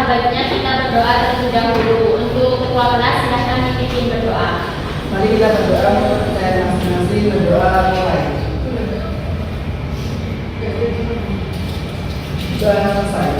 baiknya kita berdoa terlebih dahulu. Untuk ketua kelas silahkan dipimpin berdoa. Mari kita berdoa menurut saya masing-masing. Berdoa mulai. Doa selesai.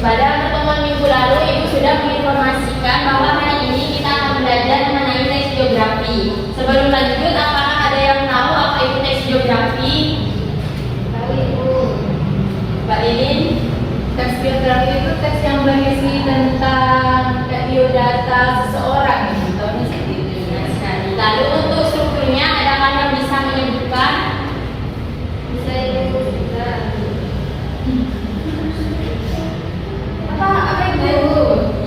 Pada pertemuan minggu lalu, Ibu sudah menginformasikan bahwa hari ini kita akan belajar mengenai teks geografi. Sebelum lanjut, apakah ada yang tahu apa itu teks geografi? Tahu Ibu. Mbak Lilin? Teks geografi itu teks yang berisi tentang biodata seseorang, contohnya seperti itu. Benar sekali. Lalu untuk strukturnya, adakah yang bisa menyebutkan? Bisa Ibu, bisa. Apa itu?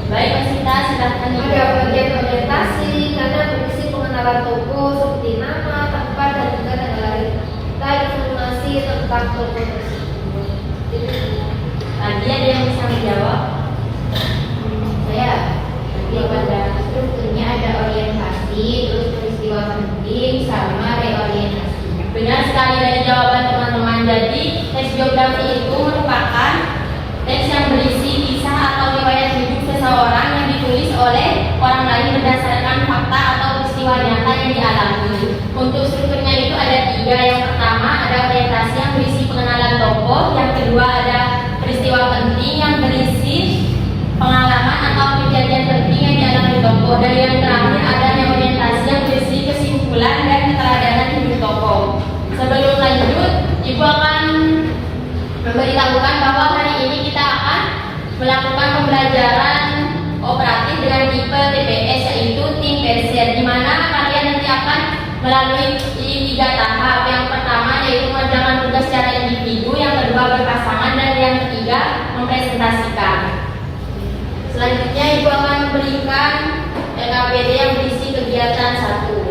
Baik, Mas Sita, silahkan. Ada bagian orientasi karena berisi pengenalan toko seperti nama, tempat, dan juga tanggal lahir. Kita informasi tentang toko tersebut. Tadi ada yang bisa menjawab? Saya tadi pada strukturnya ada orientasi, terus peristiwa penting, sama reorientasi. Benar sekali dari jawaban teman-teman. Jadi, teks geografi itu merupakan teks yang berisi kisah atau riwayat hidup seseorang yang ditulis oleh orang lain berdasarkan fakta atau peristiwa nyata yang dialami. Untuk strukturnya itu ada 3. Yang pertama ada orientasi yang berisi pengenalan tokoh. Yang kedua ada peristiwa penting yang berisi pengalaman atau kejadian penting yang dialami tokoh. Dan yang terakhir ada reorientasi yang berisi kesimpulan dan keteladanan hidup tokoh. Sebelum lanjut, Ibu akan memberitahukan bahwa hari ini kita akan melakukan pembelajaran operatif dengan tipe TPS, yaitu tim Berser, di mana kalian nanti akan melalui 3 tahap. Yang pertama yaitu mengerjakan tugas secara individu, yang kedua berpasangan, dan yang ketiga mempresentasikan. Selanjutnya Ibu akan memberikan LKPD yang berisi kegiatan 1.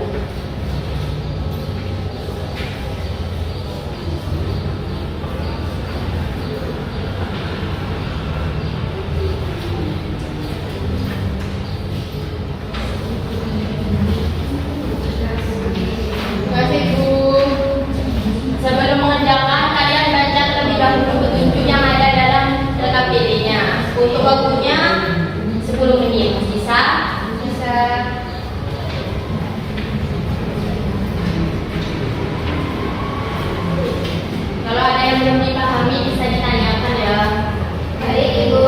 Sebelum mengerjakan, kalian baca terlebih dahulu petunjuk yang ada dalam LKPD-nya. Untuk waktunya 10 menit. Bisa? Bisa. Kalau ada yang belum dipahami bisa ditanyakan ya. Baik Ibu.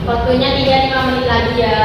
Waktunya 3-5 menit lagi ya.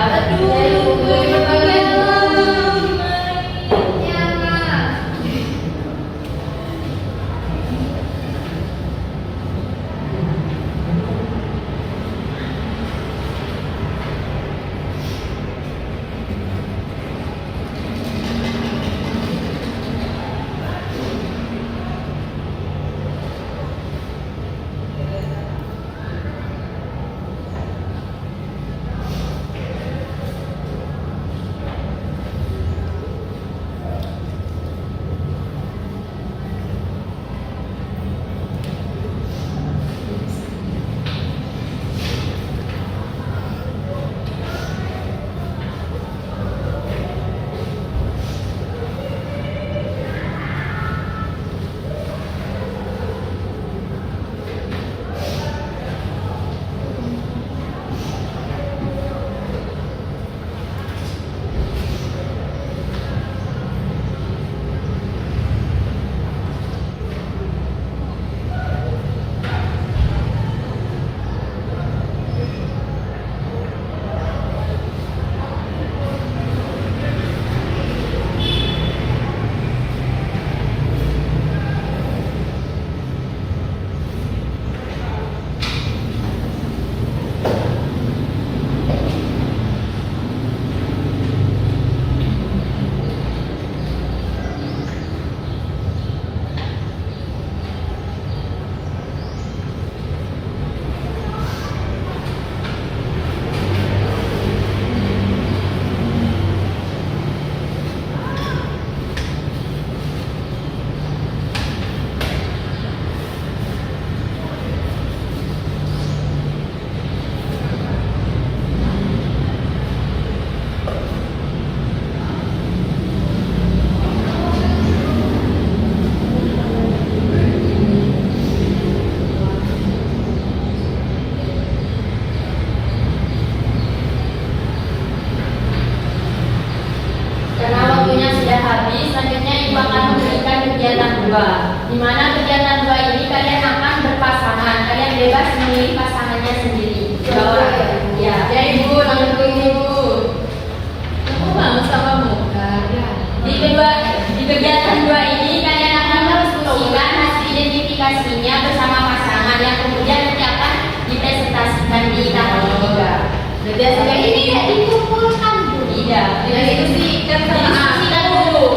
Biasanya Ini ya dikumpulkan Bu. iya, yang itu sih kan diskusikan dulu.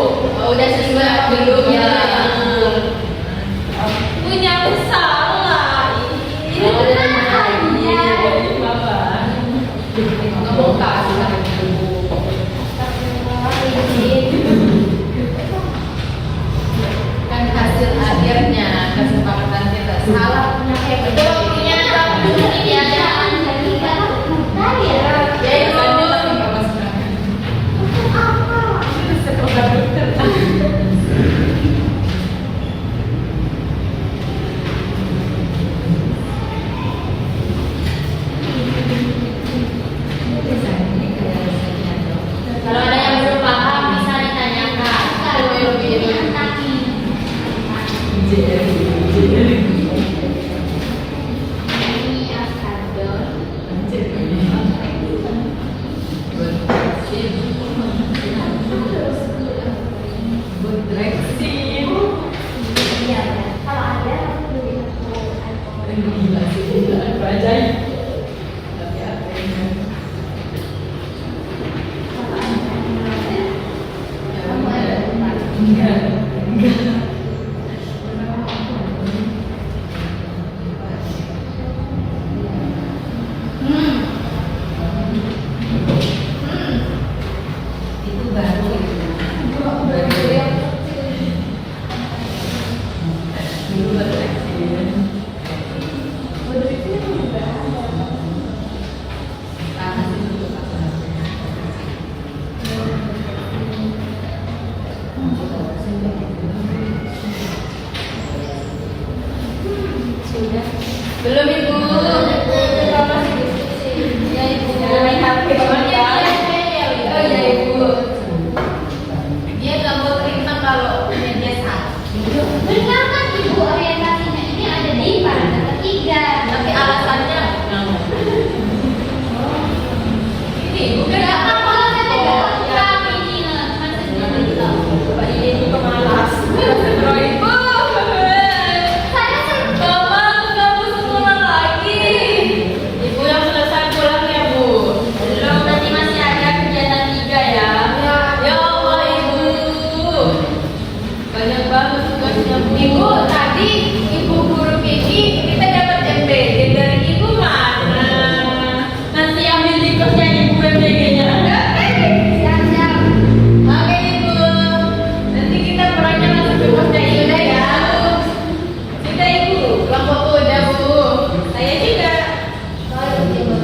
Oh, udah sesuai belum ya? Punya salah. Ini Oh, benar iya. Bapak. Ngomong kasih sama ibu. Kan hasil akhirnya kesepakatan kita salah punya Betul, punya ini ada dari kan bentar ya. ya itu tapi nggak masuk kalau ada yang belum paham bisa ditanyakan. Ini akadon. Iya, kalau ada aku beli satu iPhone. Kamu ada tempat. Itu baru itu. Dulu baru eksis. Karena sih dulu pakai. Sudah. Belum ibu. Kita masih diskusi. Ya ibu. Jangan main HP teman ya. Oh iya ibu. Dia nggak mau terima kalau media satu. Benar kan Ibu, orientasinya ini ada di paragraf ketiga. Tapi alasannya ini bukan Kenapa kalau saya tidak lengkap ya. ini maksudnya begitu. Coba ini juga malas. Bro ibu. Saya Mama kamu sekolah lagi. Ibu yang selesai pulang ya bu. Belum nanti masih ada kegiatan 3 ya. Ya Allah ibu. Banyak banget tugasnya bu. Ibu tadi Ibu guru Kiki kita dapat MBG dari Ibu mana? Nanti ambil di kelasnya ibu MBG-nya. Siap-siap. Oke ibu. Nanti kita perannya langsung ke kelasnya ibu ya. Kita ibu. Pulang foto udah bu. Saya juga. Oh, Ibu.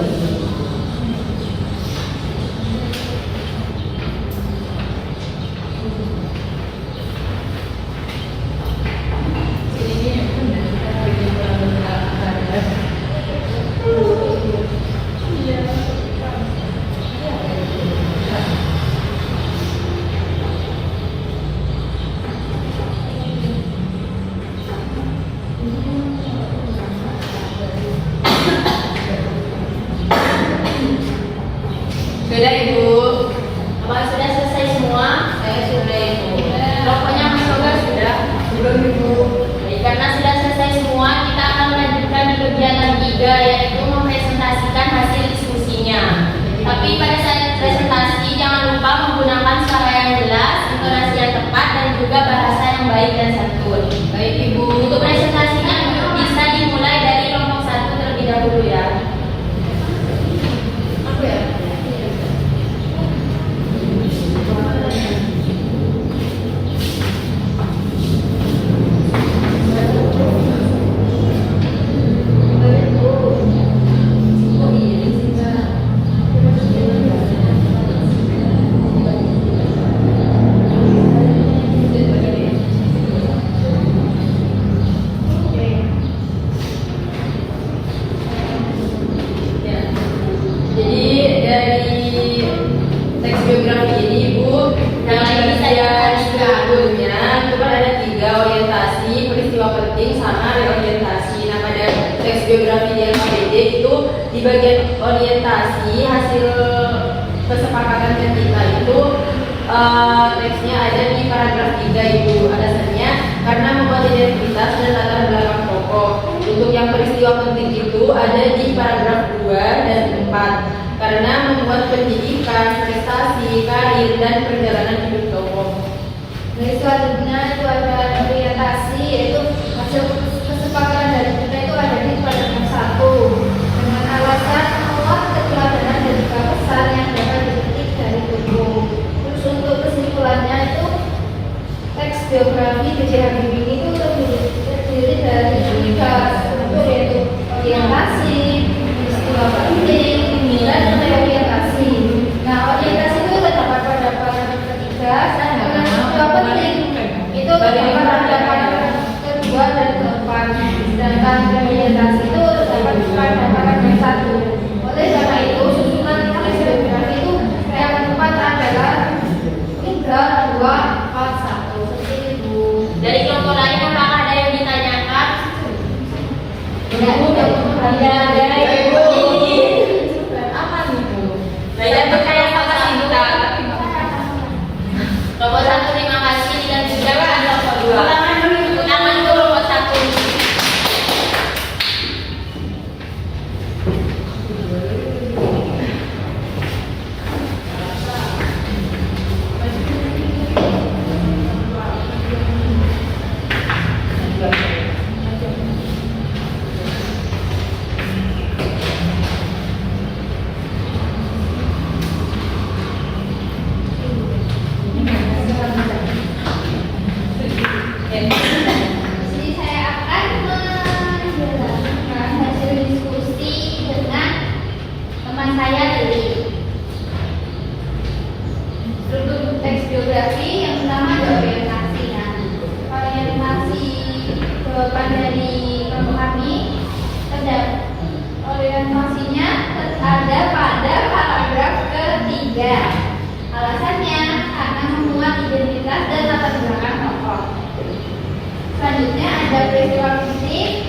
Sudah ibu. Apa sudah selesai semua? Saya sudah ibu. Pokoknya Mas Yoga sudah. Belum ibu. Baik, karena sudah selesai semua, kita akan melanjutkan di kegiatan 3 yaitu mempresentasikan hasil diskusinya. Tapi pada saat presentasi jangan lupa menggunakan suara yang jelas, intonasi yang tepat dan juga bahasa yang baik dan santun. Baik ibu. Untuk presentasinya bisa dimulai dari kelompok 1 terlebih dahulu ya. Aku ya. Ya. Jadi dari teks biografi ini ibu yang lagi saya sebelumnya itu kan ada 3 orientasi, peristiwa penting sama reorientasi. Nah pada teks biografi di LKPD itu di bagian orientasi hasil kesepakatan kita itu teksnya ada di paragraf 3 ibu. Alasannya karena membuat identitas dan latar belakang tokoh. Untuk yang peristiwa penting itu ada di paragraf 2 dan 4. Karena karena membuat pendidikan, prestasi, karir, dan perjalanan hidup tokoh. Dari selanjutnya itu ada orientasi, yaitu hasil kesepakatan dari kita itu ada di paragraf 1 dengan alasan menguat keteladanan dan juga pesan yang dapat dipetik dari buku. Terus untuk kesimpulannya itu teks biografi B.J. Habibie itu terdiri dari 3 struktur, yaitu orientasi, peristiwa penting, dan reorientasi. Nah, orientasi itu terdapat pada paragraf ketiga, dengan peristiwa penting itu terdapat pada paragraf kedua dan keempat. Sedangkan reorientasi itu terdapat pada paragraf 1. Oleh karena itu, susunan teks biografi itu yang tepat adalah 3, 2, 4, 1 seperti itu. Dari kelompok lain apakah ada yang ditanyakan? Ada. Apa itu? Saya percaya sama kita. Kelompok 1 terima kasih dilanjutkan kelompok 2. Ulangan dulu kelompok 1. Jadi saya akan menjelaskan hasil diskusi dengan teman saya Lili. Struktur teks biografi yang pertama ada orientasi. Nah, orientasi jawaban dari kelompok kami terdapat orientasinya ada pada paragraf ketiga. Alasannya karena memuat identitas dan latar belakang tokoh. Selanjutnya ada peristiwa penting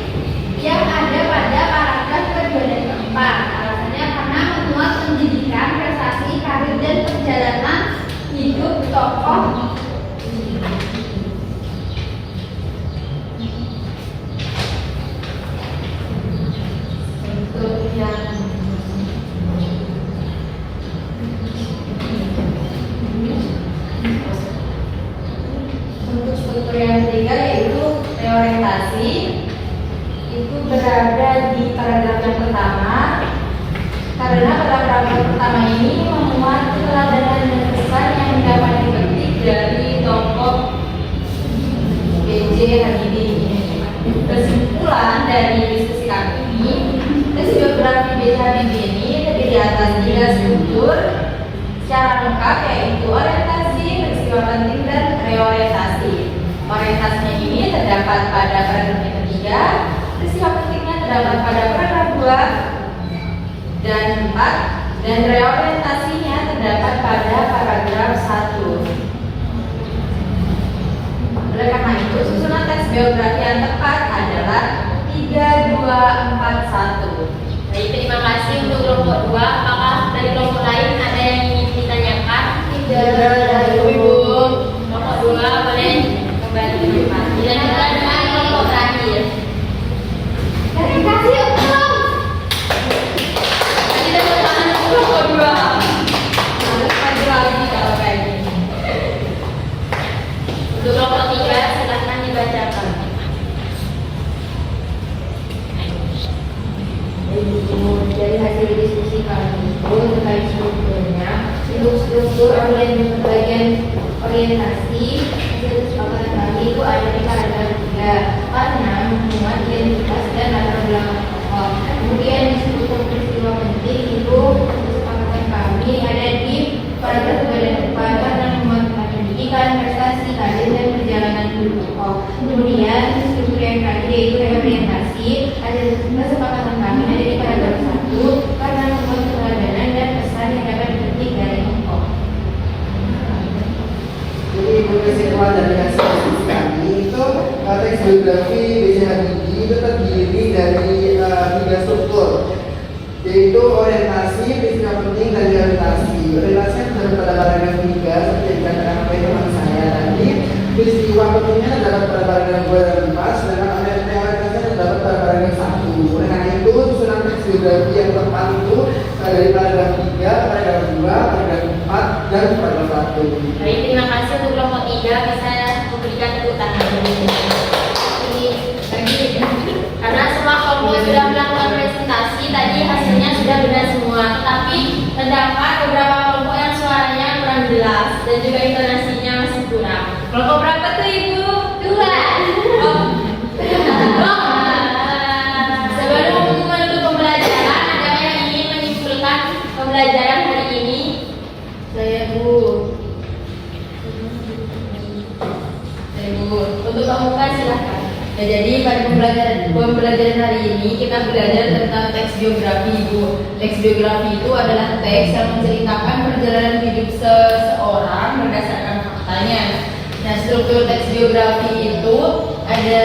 yang ada pada paragraf kedua dan keempat. Alasannya karena memuat pendidikan, prestasi, karir, dan perjalanan hidup tokoh. Untuk yang Struktur yang ketiga yaitu reorientasi, itu berada di paragraf yang pertama karena pada paragraf pertama ini memuat keteladanan dan pesan yang dapat dipetik dari tokoh B.J. Habibie. Kesimpulan dari diskusi kami ini, tes biografi B.J. Habibie ini terdiri atas 3 struktur secara lengkap, yaitu orientasi, peristiwa penting, dan reorientasi. Orientasinya ini terdapat pada paragraf yang ketiga, peristiwa pentingnya terdapat pada paragraf 2 dan 4, dan reorientasinya terdapat pada paragraf 1. Oleh karena itu, susunan teks biografi yang tepat adalah 3, 2, 4, 1. Baik, terima kasih untuk kelompok 2. Apakah dari kelompok lain ada yang ingin ditanyakan? Tidak. Ibu. Kelompok 2 boleh kembali ke depan. Dilanjutkan dengan kelompok terakhir. Terima kasih Om. Tadi tepuk tangan untuk kelompok 2. Harus maju lagi kalau kayak gini. Untuk kelompok 3 silakan dibacakan. Dari hasil diskusi kami itu terkait strukturnya, struktur bagian orientasi hasil kesepakatan kami itu ada di paragraf 3 karena memuat identitas dan latar belakang tokoh. Kemudian di struktur peristiwa penting itu kesepakatan kami ada di paragraf 2 dan 4 karena memuat pendidikan, prestasi, karir, dan perjalanan hidup tokoh. Kemudian struktur yang terakhir yaitu reorientasi ada kesepakatan kami ada di paragraf 1 karena membuat keteladanan dan pesan yang dapat dipetik dari tokoh. Jadi kesimpulan dari hasil diskusi kami itu teks biografi B.J. Habibie itu terdiri dari 3 struktur, yaitu orientasi, peristiwa penting, dan reorientasi. Orientasi terdapat pada paragraf 3 seperti yang dikatakan oleh teman saya tadi. Peristiwa pentingnya terdapat pada paragraf 2 dan 4, sedangkan orientasinya terdapat pada paragraf 1. Oleh karena itu, susunan teks biografi yang tepat itu dari paragraf 3 harus pada kelas 1. Baik, terima kasih untuk kelompok 3 bisa memberikan tepuk tangan. Karena semua kelompok sudah melakukan presentasi, tadi hasilnya sudah benar semua. Tetapi terdapat beberapa kelompok yang suaranya kurang jelas dan juga intonasinya masih kurang. Kelompok berapa tuh Ibu? 2. Oh. Sebelum menutup pembelajaran, ada yang ingin menyimpulkan pembelajaran hari ini? Saya Bu. Untuk pembuka silakan. Ya, jadi pada pembelajaran hari ini kita belajar tentang teks biografi, Bu. Teks biografi itu adalah teks yang menceritakan perjalanan hidup seseorang berdasarkan faktanya. Nah, struktur teks biografi itu ada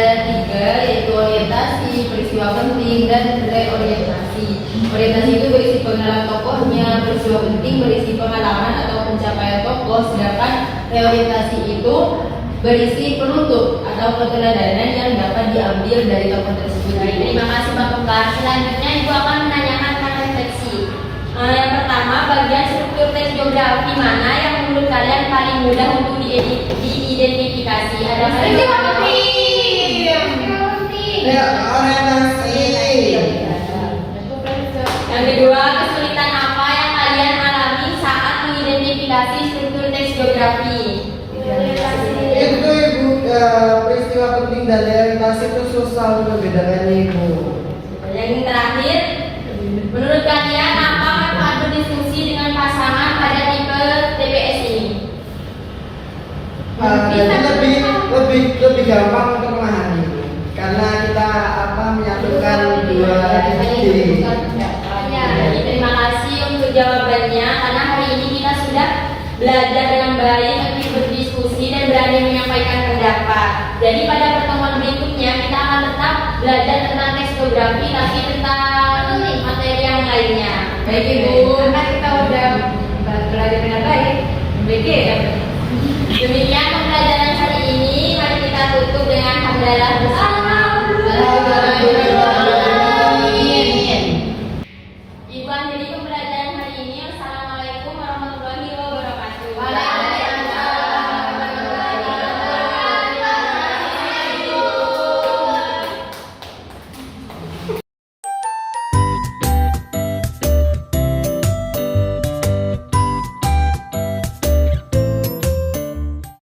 3, yaitu orientasi, peristiwa penting, dan reorientasi. Orientasi itu berisi pengenalan tokohnya, peristiwa penting berisi pengalaman atau pencapaian tokoh, sedangkan reorientasi itu berisi penutup atau keteladanan yang dapat diambil dari tokoh tersebut. Baik, terima kasih Mbak Pekar. Selanjutnya Ibu akan menanyakan tentang refleksi. Yang pertama, bagian struktur teks biografi mana yang menurut kalian paling mudah untuk diidentifikasi? Ada Ya, orientasi. Yang kedua, kesulitan apa yang kalian alami saat mengidentifikasi struktur teks biografi? Itu Ibu, peristiwa penting dan realitas itu susah untuk membedakannya Ibu. Yang terakhir, menurut kalian apa manfaat berdiskusi dengan pasangan pada tipe TPS ini? Jadi lebih gampang untuk memahami Ibu. Karena kita menyatukan dua ide. Jadi terima kasih untuk jawabannya karena hari ini kita sudah belajar dengan baik untuk berdiskusi dan berani menyampaikan pendapat. Jadi pada pertemuan berikutnya kita akan tetap belajar tentang teks biografi tapi tentang materi yang lainnya. Baik Ibu, karena kita udah belajar dengan baik. Baik ya. Demikian pembelajaran hari ini. Mari kita tutup dengan hamdalah bersama.